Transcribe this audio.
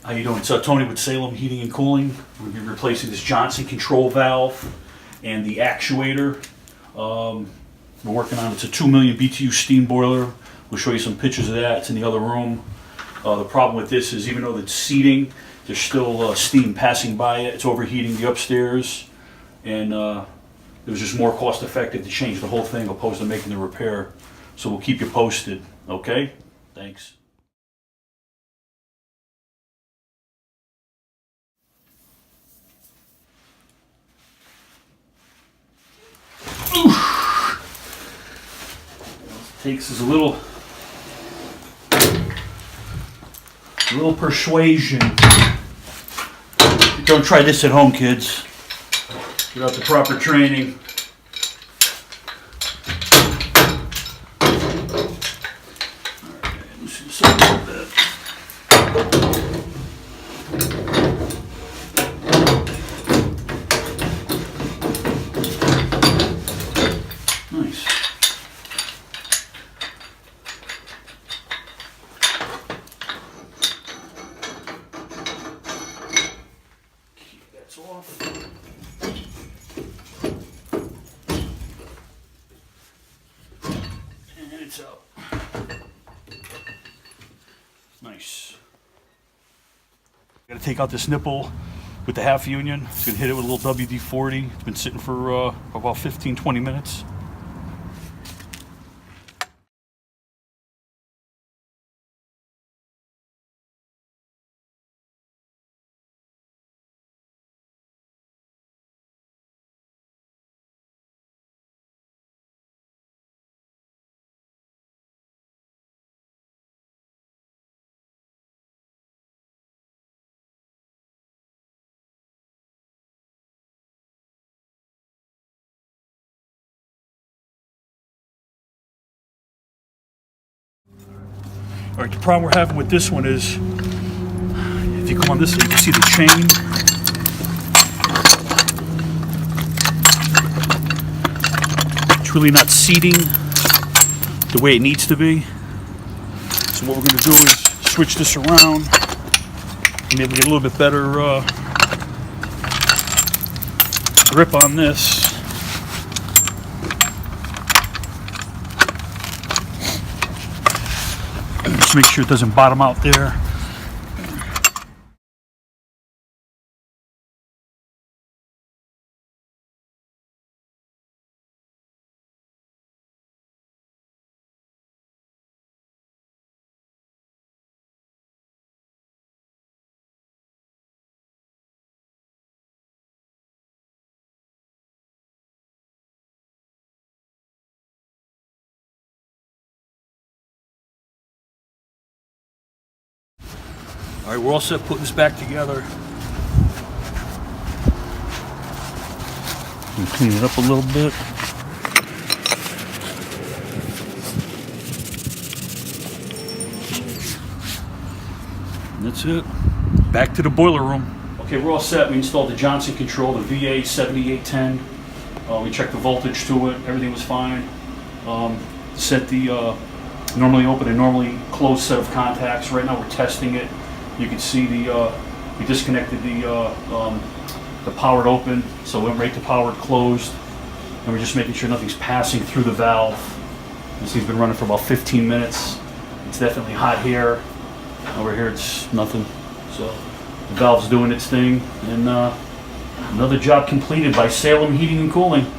How you doing? It's Tony with Salem Heating and Cooling. We'll be replacing this Johnson control valve and the actuator. We're working on it's a 2 million BTU steam boiler. We'll show you some pictures of that. It's in the other room. The problem with this is even though it's seating, there's still steam passing by it. It's overheating the upstairs, and it was just more cost effective to change the whole thing opposed to making the repair. So we'll keep you posted. Okay? Thanks. Takes us a little persuasion. Don't try this at home, kids. Without the proper training. Alright, loosen this up a little bit. Nice. Off. And it's out. Nice. Got to take out this nipple with the half union. It's going to hit it with a little WD-40. It's been sitting for about 15-20 minutes. All right, the problem we're having with this one is, if you come on this side, you can see the chain. It's really not seating the way it needs to be. So what we're going to do is switch this around and maybe get a little bit better grip on this. Just make sure it doesn't bottom out there. All right, we're all set putting this back together. Clean it up a little bit. And that's it. Back to the boiler room. Okay, we're all set. We installed the Johnson control, the VA 7810. We checked the voltage to it. Everything was fine. Set the normally open and normally closed set of contacts. Right now we're testing it. You can see we disconnected the powered open, so we went right to powered closed, and we're just making sure nothing's passing through the valve. This thing's been running for about 15 minutes. It's definitely hot here. Over here it's nothing. So the valve's doing its thing, and another job completed by Salem Heating and Cooling.